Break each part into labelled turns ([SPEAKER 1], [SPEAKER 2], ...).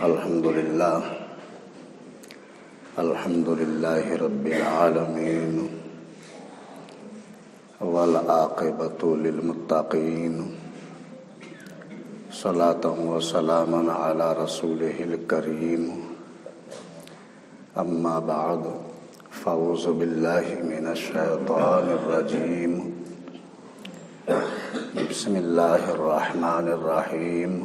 [SPEAKER 1] الحمدللہ رب العالمین والعاقبۃ للمتقین صلاۃ و سلاما علی رسولہ الکریم اما بعد فاعوذ باللہ من الشیطان الرجیم بسم اللہ الرحمن الرحیم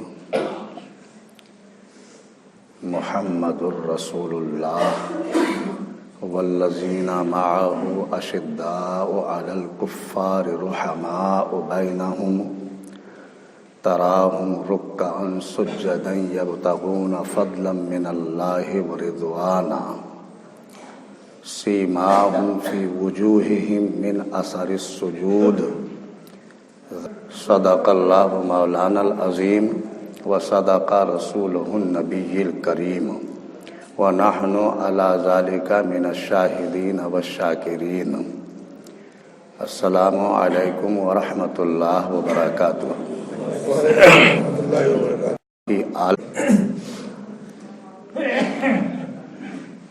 [SPEAKER 1] محمد الرسول اللہ والذین معه اشداء علی الکفار رحماء بینہم تراہم رکعا سجدا یبتغون فضلا من اللہ ورضوانا سیماہم فی وجوہہم من اثر السجود صدق اللہ مولانا العظیم وصدق رسولہ النبی الکریم ونحن علی ذلک من الشاہدین والشاکرین۔ السلام علیکم ورحمۃ اللہ وبرکاتہ۔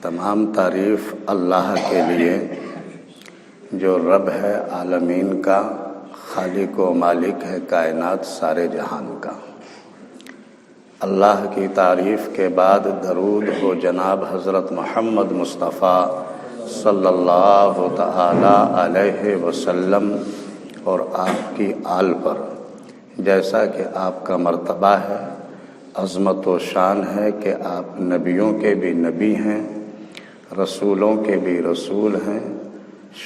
[SPEAKER 1] تمام تعریف اللہ کے لیے جو رب ہے عالمین کا، خالق و مالک ہے کائنات سارے جہان کا۔ اللہ کی تعریف کے بعد درود ہو جناب حضرت محمد مصطفیٰ صلی اللہ تعالی علیہ وسلم اور آپ کی آل پر، جیسا کہ آپ کا مرتبہ ہے، عظمت و شان ہے کہ آپ نبیوں کے بھی نبی ہیں، رسولوں کے بھی رسول ہیں،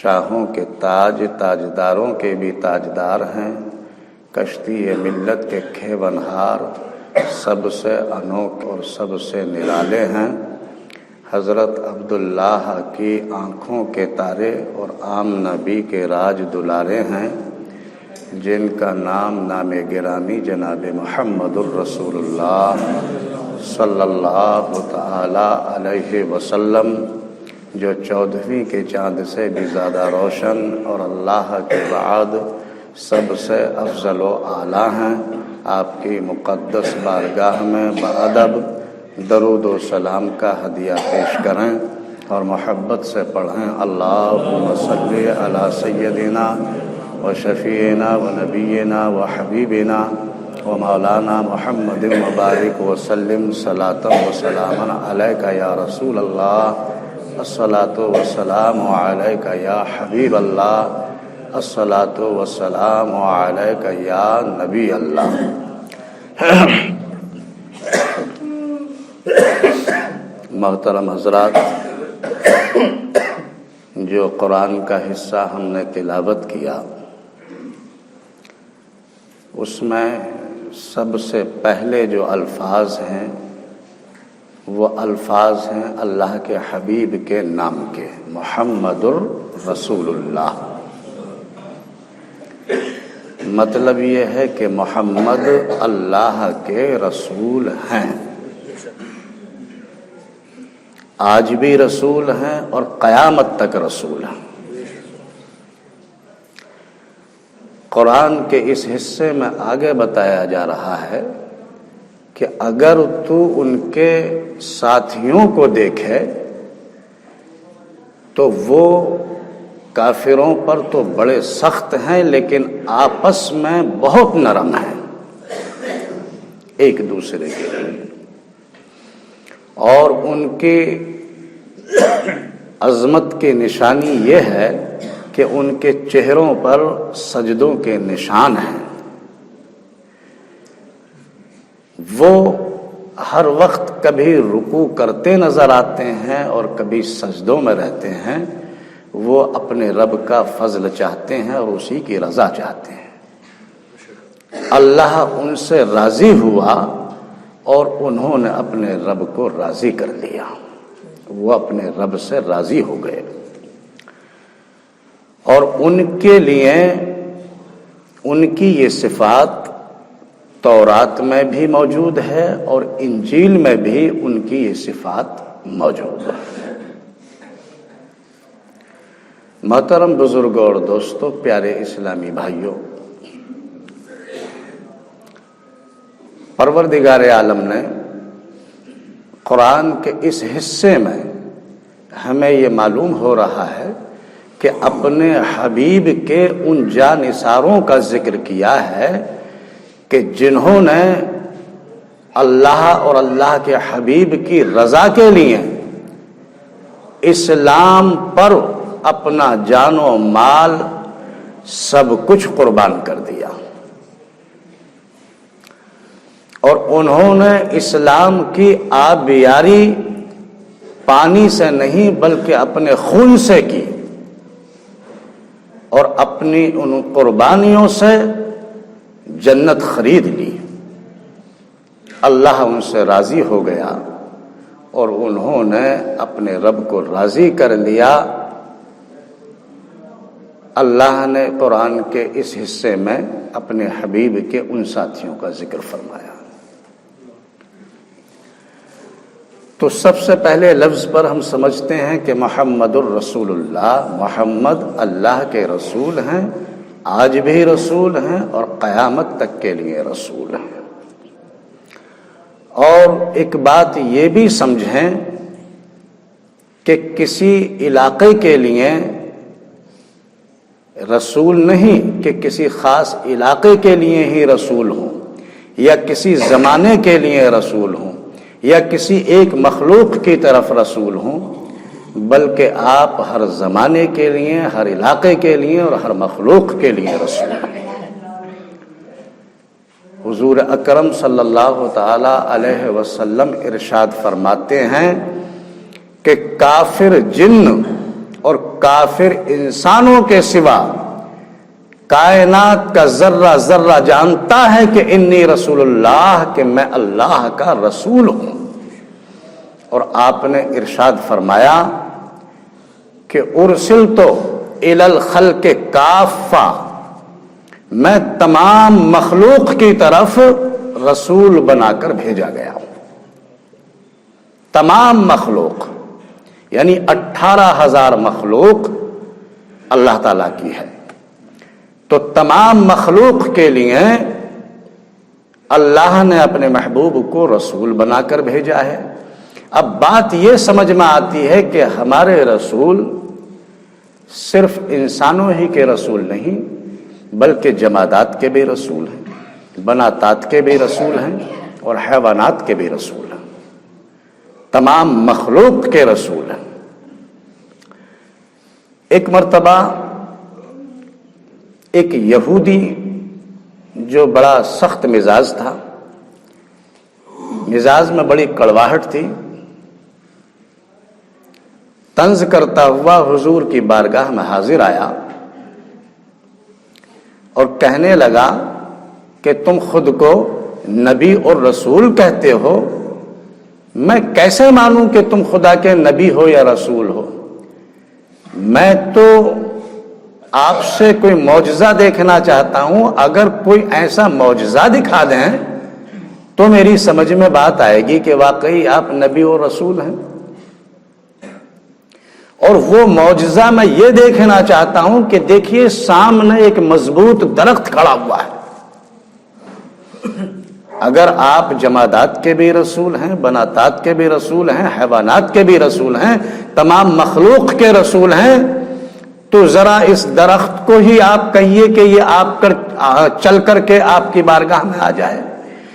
[SPEAKER 1] شاہوں کے تاجداروں کے بھی تاجدار ہیں، کشتی ملت کے کھیونہار، سب سے انوکھ اور سب سے نرالے ہیں۔ حضرت عبداللہ کی آنکھوں کے تارے اور عام نبی کے راج دلارے ہیں، جن کا نام گرامی جناب محمد الرسول اللہ صلی اللہ تعالی علیہ وسلم، جو 14ویں کے چاند سے بھی زیادہ روشن اور اللہ کے بعد سب سے افضل و اعلیٰ ہیں۔ آپ کی مقدس بارگاہ میں بادب درود و سلام کا ہدیہ پیش کریں اور محبت سے پڑھیں۔ اللہم صلی علی سیدنا و شفیعنا و نبینا و حبیبنا و مولانا محمد مبارک وسلم صلاۃ و سلاما علیک یا رسول اللہ، الصلاۃ والسلام علیک یا حبیب اللہ، الصلاۃ والسلام علیک یا نبی اللہ۔ محترم حضرات، جو قرآن کا حصہ ہم نے تلاوت کیا، اس میں سب سے پہلے جو الفاظ ہیں وہ الفاظ ہیں اللہ کے حبیب کے نام کے، محمد الرسول اللہ۔ مطلب یہ ہے کہ محمد اللہ کے رسول ہیں، آج بھی رسول ہیں اور قیامت تک رسول ہیں۔ قرآن کے اس حصے میں آگے بتایا جا رہا ہے کہ اگر تو ان کے ساتھیوں کو دیکھے تو وہ کافروں پر تو بڑے سخت ہیں، لیکن آپس میں بہت نرم ہیں ایک دوسرے کے لیے، اور ان کی عظمت کی نشانی یہ ہے کہ ان کے چہروں پر سجدوں کے نشان ہیں۔ وہ ہر وقت کبھی رکوع کرتے نظر آتے ہیں اور کبھی سجدوں میں رہتے ہیں۔ وہ اپنے رب کا فضل چاہتے ہیں اور اسی کی رضا چاہتے ہیں۔ اللہ ان سے راضی ہوا اور انہوں نے اپنے رب کو راضی کر لیا، وہ اپنے رب سے راضی ہو گئے، اور ان کے لیے ان کی یہ صفات تورات میں بھی موجود ہے اور انجیل میں بھی ان کی یہ صفات موجود ہے۔ محترم بزرگوں اور دوستوں، پیارے اسلامی بھائیوں، پروردگار عالم نے قرآن کے اس حصے میں ہمیں یہ معلوم ہو رہا ہے کہ اپنے حبیب کے ان جانثاروں کا ذکر کیا ہے کہ جنہوں نے اللہ اور اللہ کے حبیب کی رضا کے لیے اسلام پر اپنا جان و مال سب کچھ قربان کر دیا، اور انہوں نے اسلام کی آبیاری پانی سے نہیں بلکہ اپنے خون سے کی، اور اپنی ان قربانیوں سے جنت خرید لی۔ اللہ ان سے راضی ہو گیا اور انہوں نے اپنے رب کو راضی کر لیا۔ اللہ نے قرآن کے اس حصے میں اپنے حبیب کے ان ساتھیوں کا ذکر فرمایا۔ تو سب سے پہلے لفظ پر ہم سمجھتے ہیں کہ محمد الرسول اللہ، محمد اللہ کے رسول ہیں، آج بھی رسول ہیں اور قیامت تک کے لیے رسول ہیں۔ اور ایک بات یہ بھی سمجھیں کہ کسی علاقے کے لیے رسول نہیں کہ کسی خاص علاقے کے لیے ہی رسول ہوں، یا کسی زمانے کے لیے رسول ہوں، یا کسی ایک مخلوق کی طرف رسول ہوں، بلکہ آپ ہر زمانے کے لیے، ہر علاقے کے لیے اور ہر مخلوق کے لیے رسول ہیں۔ حضور اکرم صلی اللہ تعالی علیہ وسلم ارشاد فرماتے ہیں کہ کافر جن اور کافر انسانوں کے سوا کائنات کا ذرہ ذرہ جانتا ہے کہ انی رسول اللہ، کہ میں اللہ کا رسول ہوں۔ اور آپ نے ارشاد فرمایا کہ ارسلت الی الخلق کافہ، میں تمام مخلوق کی طرف رسول بنا کر بھیجا گیا ہوں۔ تمام مخلوق یعنی 18,000 مخلوق اللہ تعالیٰ کی ہے، تو تمام مخلوق کے لیے اللہ نے اپنے محبوب کو رسول بنا کر بھیجا ہے۔ اب بات یہ سمجھ میں آتی ہے کہ ہمارے رسول صرف انسانوں ہی کے رسول نہیں بلکہ جمادات کے بھی رسول ہیں، بناتات کے بھی رسول ہیں اور حیوانات کے بھی رسول ہیں، تمام مخلوق کے رسول ہیں۔ ایک مرتبہ ایک یہودی جو بڑا سخت مزاج تھا، مزاج میں بڑی کڑواہٹ تھی، طنز کرتا ہوا حضور کی بارگاہ میں حاضر آیا اور کہنے لگا کہ تم خود کو نبی اور رسول کہتے ہو، میں کیسے مانوں کہ تم خدا کے نبی ہو یا رسول ہو؟ میں تو آپ سے کوئی معجزہ دیکھنا چاہتا ہوں، اگر کوئی ایسا معجزہ دکھا دیں تو میری سمجھ میں بات آئے گی کہ واقعی آپ نبی اور رسول ہیں۔ اور وہ معجزہ میں یہ دیکھنا چاہتا ہوں کہ دیکھیے سامنے ایک مضبوط درخت کھڑا ہوا ہے۔ اگر آپ جمادات کے بھی رسول ہیں، بناتات کے بھی رسول ہیں، حیوانات کے بھی رسول ہیں، تمام مخلوق کے رسول ہیں، تو ذرا اس درخت کو ہی آپ کہیے کہ یہ آپ چل کر کے آپ کی بارگاہ میں آ جائے،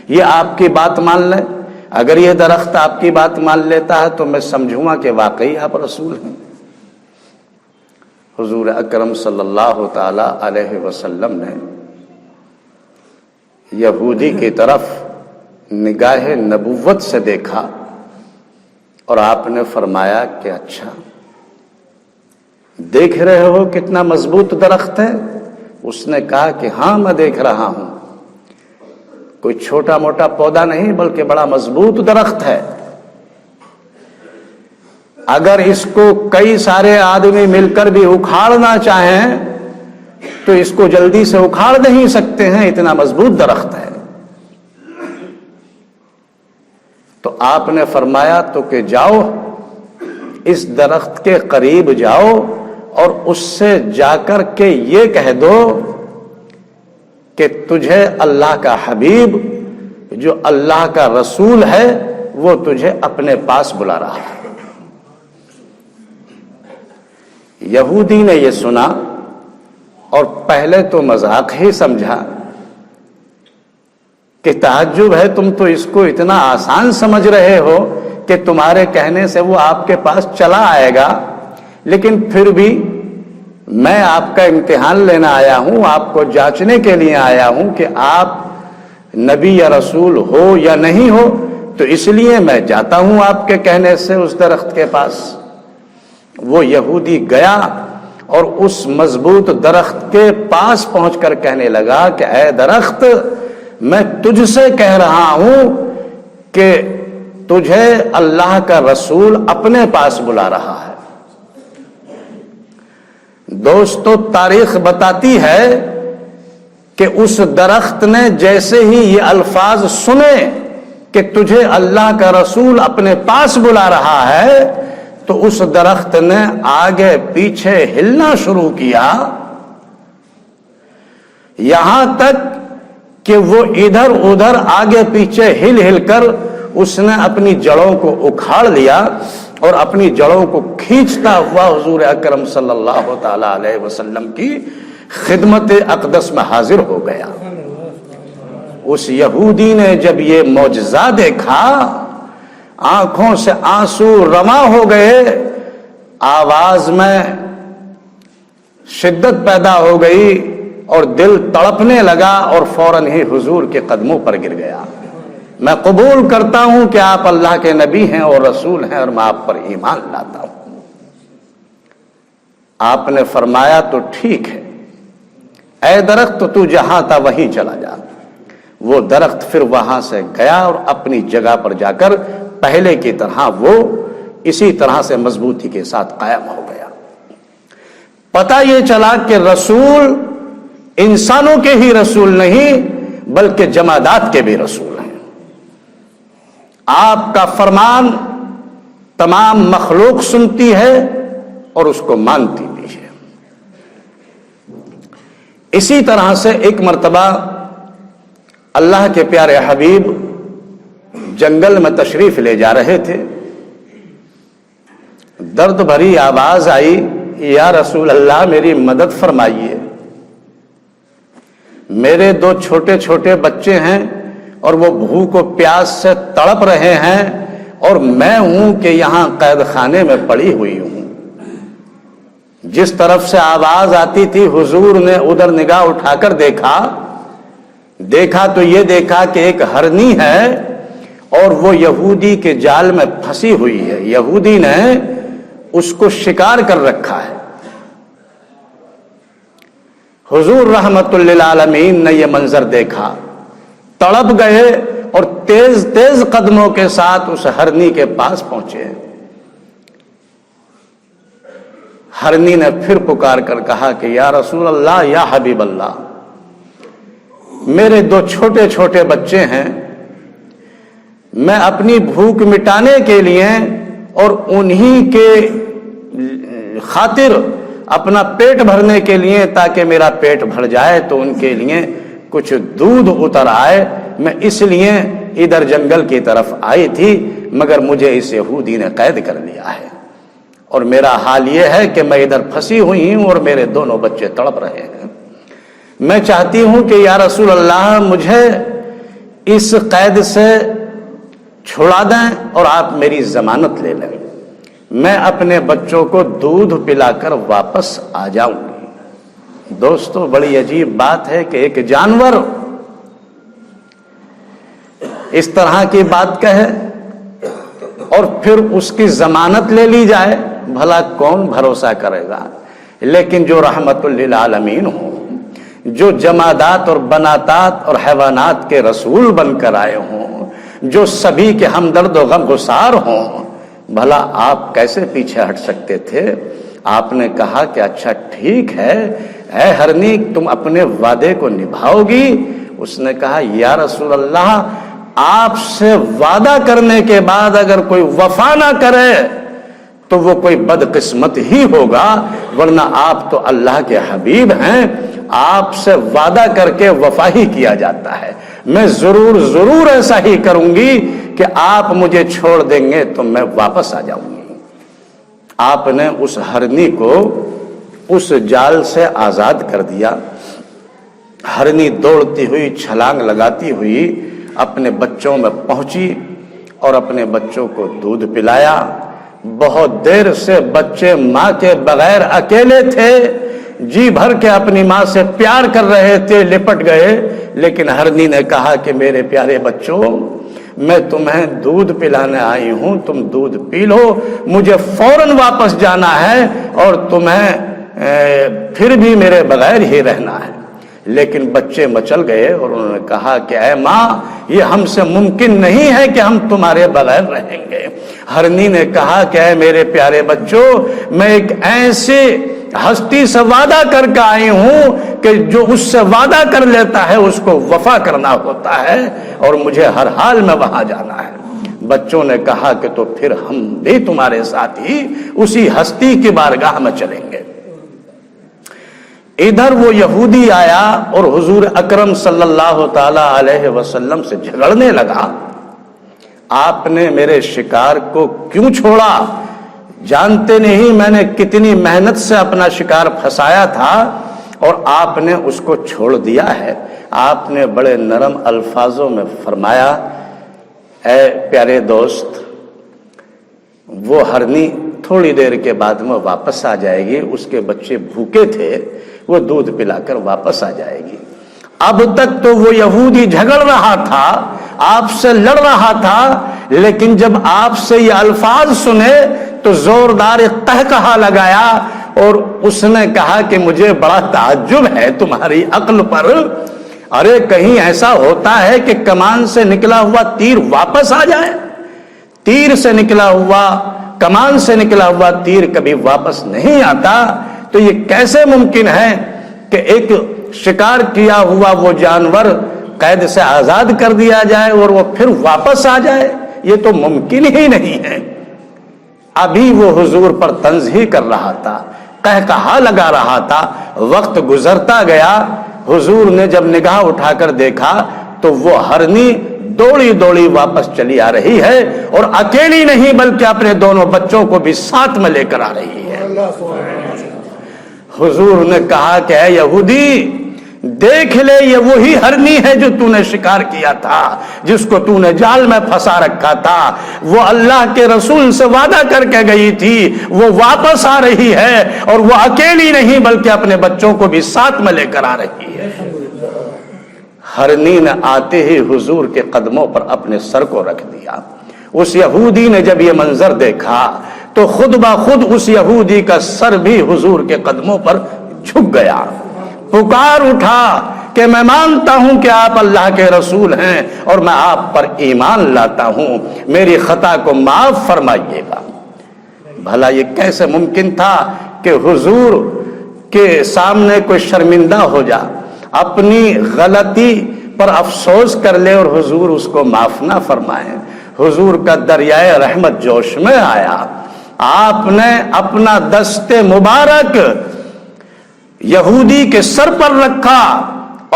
[SPEAKER 1] یہ آپ کی بات مان لے۔ اگر یہ درخت آپ کی بات مان لیتا ہے تو میں سمجھوں گا کہ واقعی آپ رسول ہیں۔ حضور اکرم صلی اللہ تعالی علیہ وسلم نے یہودی کی طرف نگاہ نبوت سے دیکھا اور آپ نے فرمایا کہ اچھا دیکھ رہے ہو کتنا مضبوط درخت ہے؟ اس نے کہا کہ ہاں میں دیکھ رہا ہوں، کوئی چھوٹا موٹا پودا نہیں بلکہ بڑا مضبوط درخت ہے۔ اگر اس کو کئی سارے آدمی مل کر بھی اکھاڑنا چاہیں تو اس کو جلدی سے اکھاڑ نہیں سکتے ہیں، اتنا مضبوط درخت ہے۔ تو آپ نے فرمایا تو کہ جاؤ اس درخت کے قریب جاؤ اور اس سے جا کر کے یہ کہہ دو کہ تجھے اللہ کا حبیب جو اللہ کا رسول ہے وہ تجھے اپنے پاس بلا رہا ہے۔ یہودی نے یہ سنا اور پہلے تو مذاق ہی سمجھا کہ تعجب ہے، تم تو اس کو اتنا آسان سمجھ رہے ہو کہ تمہارے کہنے سے وہ آپ کے پاس چلا آئے گا، لیکن پھر بھی میں آپ کا امتحان لینا آیا ہوں، آپ کو جانچنے کے لیے آیا ہوں کہ آپ نبی یا رسول ہو یا نہیں ہو، تو اس لیے میں جاتا ہوں آپ کے کہنے سے اس درخت کے پاس۔ وہ یہودی گیا اور اس مضبوط درخت کے پاس پہنچ کر کہنے لگا کہ اے درخت، میں تجھ سے کہہ رہا ہوں کہ تجھے اللہ کا رسول اپنے پاس بلا رہا ہے۔ دوستو، تاریخ بتاتی ہے کہ اس درخت نے جیسے ہی یہ الفاظ سنے کہ تجھے اللہ کا رسول اپنے پاس بلا رہا ہے، تو اس درخت نے آگے پیچھے ہلنا شروع کیا، یہاں تک کہ وہ ادھر ادھر آگے پیچھے ہل ہل کر اس نے اپنی جڑوں کو اکھاڑ لیا اور اپنی جڑوں کو کھینچتا ہوا حضور اکرم صلی اللہ تعالی علیہ وسلم کی خدمت اقدس میں حاضر ہو گیا۔ اس یہودی نے جب یہ معجزہ دیکھا، آنکھوں سے آنسو رواں ہو گئے، آواز میں شدت پیدا ہو گئی اور دل تڑپنے لگا اور فوراً ہی حضور کے قدموں پر گر گیا۔ میں قبول کرتا ہوں کہ آپ اللہ کے نبی ہیں اور رسول ہیں، اور میں آپ پر ایمان لاتا ہوں۔ آپ نے فرمایا تو ٹھیک ہے، اے درخت تو جہاں تھا وہیں چلا جا۔ وہ درخت پھر وہاں سے گیا اور اپنی جگہ پر جا کر پہلے کی طرح وہ اسی طرح سے مضبوطی کے ساتھ قائم ہو گیا۔ پتہ یہ چلا کہ رسول انسانوں کے ہی رسول نہیں بلکہ جمادات کے بھی رسول ہیں۔ آپ کا فرمان تمام مخلوق سنتی ہے اور اس کو مانتی بھی ہے۔ اسی طرح سے ایک مرتبہ اللہ کے پیارے حبیب جنگل میں تشریف لے جا رہے تھے، درد بھری آواز آئی، یا رسول اللہ میری مدد فرمائیے، میرے 2 چھوٹے چھوٹے بچے ہیں اور وہ بھوک و پیاس سے تڑپ رہے ہیں، اور میں ہوں کہ یہاں قید خانے میں پڑی ہوئی ہوں۔ جس طرف سے آواز آتی تھی حضور نے ادھر نگاہ اٹھا کر دیکھا تو یہ دیکھا کہ ایک ہرنی ہے اور وہ یہودی کے جال میں پھنسی ہوئی ہے، یہودی نے اس کو شکار کر رکھا ہے۔ حضور رحمت للعالمین نے یہ منظر دیکھا، تڑپ گئے اور تیز تیز قدموں کے ساتھ اس ہرنی کے پاس پہنچے۔ ہرنی نے پھر پکار کر کہا کہ یا رسول اللہ، یا حبیب اللہ، میرے 2 چھوٹے چھوٹے بچے ہیں، میں اپنی بھوک مٹانے کے لیے اور انہی کے خاطر اپنا پیٹ بھرنے کے لیے، تاکہ میرا پیٹ بھر جائے تو ان کے لیے کچھ دودھ اتر آئے، میں اس لیے ادھر جنگل کی طرف آئی تھی، مگر مجھے اس یہودی نے قید کر لیا ہے، اور میرا حال یہ ہے کہ میں ادھر پھنسی ہوئی ہوں اور میرے دونوں بچے تڑپ رہے ہیں۔ میں چاہتی ہوں کہ یا رسول اللہ مجھے اس قید سے چھڑا دیں اور آپ میری ضمانت لے لیں، میں اپنے بچوں کو دودھ پلا کر واپس آ جاؤں گی۔ دوستو، بڑی عجیب بات ہے کہ ایک جانور اس طرح کی بات کہے اور پھر اس کی ضمانت لے لی جائے، بھلا کون بھروسہ کرے گا؟ لیکن جو رحمت للعالمین ہوں، جو جمادات اور بناتات اور حیوانات کے رسول بن کر آئے ہوں، جو سبھی کے ہمدرد و غم گسار ہوں، بھلا آپ کیسے پیچھے ہٹ سکتے تھے؟ آپ نے کہا کہ اچھا ٹھیک ہے، اے ہرنی تم اپنے وعدے کو نبھاؤ گی؟ اس نے کہا یا رسول اللہ، آپ سے وعدہ کرنے کے بعد اگر کوئی وفا نہ کرے تو وہ کوئی بدقسمت ہی ہوگا، ورنہ آپ تو اللہ کے حبیب ہیں، آپ سے وعدہ کر کے وفا ہی کیا جاتا ہے۔ میں ضرور ایسا ہی کروں گی کہ آپ مجھے چھوڑ دیں گے تو میں واپس آ جاؤں گی۔ آپ نے اس ہرنی کو اس جال سے آزاد کر دیا۔ ہرنی دوڑتی ہوئی، چھلانگ لگاتی ہوئی اپنے بچوں میں پہنچی اور اپنے بچوں کو دودھ پلایا۔ بہت دیر سے بچے ماں کے بغیر اکیلے تھے، جی بھر کے اپنی ماں سے پیار کر رہے تھے، لپٹ گئے، لیکن ہرنی نے کہا کہ میرے پیارے بچوں، میں تمہیں دودھ پلانے آئی ہوں، تم دودھ پی لو، مجھے فوراً واپس جانا ہے اور تمہیں پھر بھی میرے بغیر ہی رہنا ہے۔ لیکن بچے مچل گئے اور انہوں نے کہا کہ اے ماں، یہ ہم سے ممکن نہیں ہے کہ ہم تمہارے بغیر رہیں گے۔ ہرنی نے کہا کہ اے میرے پیارے بچوں، میں ایک ایسے ہستی سے وعدہ کر کے آئی ہوں کہ جو اس سے وعدہ کر لیتا ہے اس کو وفا کرنا ہوتا ہے، اور مجھے ہر حال میں وہاں جانا ہے۔ بچوں نے کہا کہ تو پھر ہم بھی تمہارے ساتھ ہی اسی ہستی کی بارگاہ میں چلیں گے۔ ادھر وہ یہودی آیا اور حضور اکرم صلی اللہ تعالی علیہ وسلم سے جھگڑنے لگا، آپ نے میرے شکار کو کیوں چھوڑا؟ جانتے نہیں میں نے کتنی محنت سے اپنا شکار پھنسایا تھا اور آپ نے اس کو چھوڑ دیا ہے۔ آپ نے بڑے نرم الفاظوں میں فرمایا، اے پیارے دوست، وہ ہرنی تھوڑی دیر کے بعد میں واپس آ جائے گی، اس کے بچے بھوکے تھے، وہ دودھ پلا کر واپس آ جائے گی۔ اب تک تو وہ یہودی جھگڑ رہا تھا، آپ سے لڑ رہا تھا، لیکن جب آپ سے یہ الفاظ سنے تو زوردار قہقہا لگایا اور اس نے کہا کہ مجھے بڑا تعجب ہے تمہاری عقل پر۔ ارے کہیں ایسا ہوتا ہے کہ کمان سے نکلا ہوا تیر واپس آ جائے؟ تیر سے نکلا ہوا، کمان سے نکلا ہوا تیر کبھی واپس نہیں آتا، تو یہ کیسے ممکن ہے کہ ایک شکار کیا ہوا وہ جانور قید سے آزاد کر دیا جائے اور وہ پھر واپس آ جائے؟ یہ تو ممکن ہی نہیں ہے۔ ابھی وہ حضور پر طنز ہی کر رہا تھا، قہقہا لگا رہا تھا، وقت گزرتا گیا۔ حضور نے جب نگاہ اٹھا کر دیکھا تو وہ ہرنی دوڑی دوڑی واپس چلی آ رہی ہے، اور اکیلی نہیں بلکہ اپنے دونوں بچوں کو بھی ساتھ میں لے کر آ رہی ہے۔ حضور نے کہا کہ اے یہودی، دیکھ لے، یہ وہی ہرنی ہے جو تو نے شکار کیا تھا، جس کو تو نے جال میں پھنسا رکھا تھا۔ وہ اللہ کے رسول سے وعدہ کر کے گئی تھی، وہ واپس آ رہی ہے، اور وہ اکیلی نہیں بلکہ اپنے بچوں کو بھی ساتھ میں لے کر آ رہی ہے۔ ہرنی نے آتے ہی حضور کے قدموں پر اپنے سر کو رکھ دیا۔ اس یہودی نے جب یہ منظر دیکھا تو خود بخود اس یہودی کا سر بھی حضور کے قدموں پر جھک گیا، پکار اٹھا کہ میں مانتا ہوں کہ آپ اللہ کے رسول ہیں اور میں آپ پر ایمان لاتا ہوں، میری خطا کو معاف فرمائیے گا۔ بھلا یہ کیسے ممکن تھا کہ حضور کے سامنے کوئی شرمندہ ہو جا، اپنی غلطی پر افسوس کر لے اور حضور اس کو معاف نہ فرمائیں؟ حضور کا دریائے رحمت جوش میں آیا، آپ نے اپنا دست مبارک یہودی کے سر پر رکھا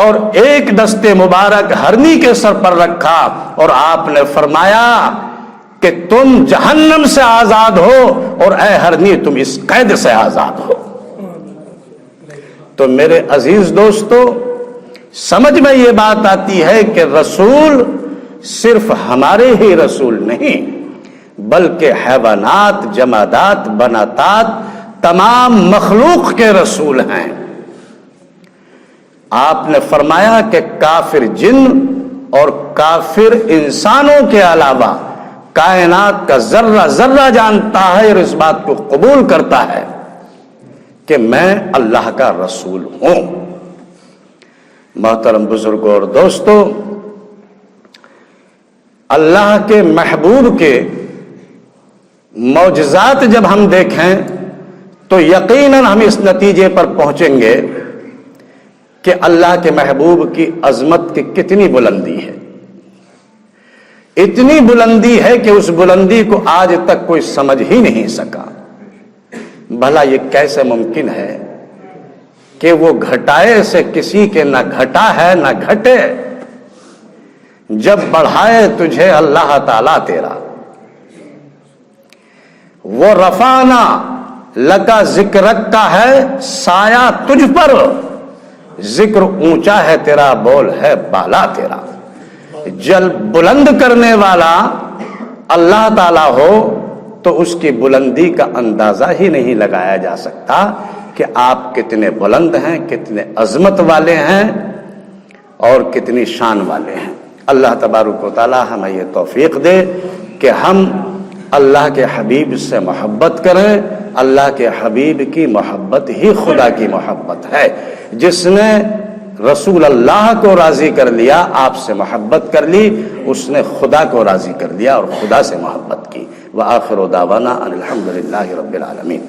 [SPEAKER 1] اور ایک دست مبارک ہرنی کے سر پر رکھا، اور آپ نے فرمایا کہ تم جہنم سے آزاد ہو اور اے ہرنی تم اس قید سے آزاد ہو۔ تو میرے عزیز دوستو، سمجھ میں یہ بات آتی ہے کہ رسول صرف ہمارے ہی رسول نہیں بلکہ حیوانات، جمادات، بناتات، تمام مخلوق کے رسول ہیں۔ آپ نے فرمایا کہ کافر جن اور کافر انسانوں کے علاوہ کائنات کا ذرہ ذرہ جانتا ہے اور اس بات کو قبول کرتا ہے کہ میں اللہ کا رسول ہوں۔ محترم بزرگوں اور دوستو، اللہ کے محبوب کے معجزات جب ہم دیکھیں تو یقیناً ہم اس نتیجے پر پہنچیں گے کہ اللہ کے محبوب کی عظمت کی کتنی بلندی ہے۔ اتنی بلندی ہے کہ اس بلندی کو آج تک کوئی سمجھ ہی نہیں سکا۔ بھلا یہ کیسے ممکن ہے کہ وہ گھٹائے سے کسی کے نہ گھٹا ہے نہ گھٹے، جب بڑھائے تجھے اللہ تعالیٰ تیرا، وہ رفعنا لکا ذکرک کا ہے سایہ تجھ پر، ذکر اونچا ہے تیرا، بول ہے بالا تیرا۔ جل بلند کرنے والا اللہ تعالیٰ ہو تو اس کی بلندی کا اندازہ ہی نہیں لگایا جا سکتا کہ آپ کتنے بلند ہیں، کتنے عظمت والے ہیں اور کتنی شان والے ہیں۔ اللہ تبارک و تعالیٰ ہمیں یہ توفیق دے کہ ہم اللہ کے حبیب سے محبت کریں۔ اللہ کے حبیب کی محبت ہی خدا کی محبت ہے۔ جس نے رسول اللہ کو راضی کر لیا، آپ سے محبت کر لی، اس نے خدا کو راضی کر لیا اور خدا سے محبت کی۔ وآخر دعوانا ان الحمد للہ رب العالمین۔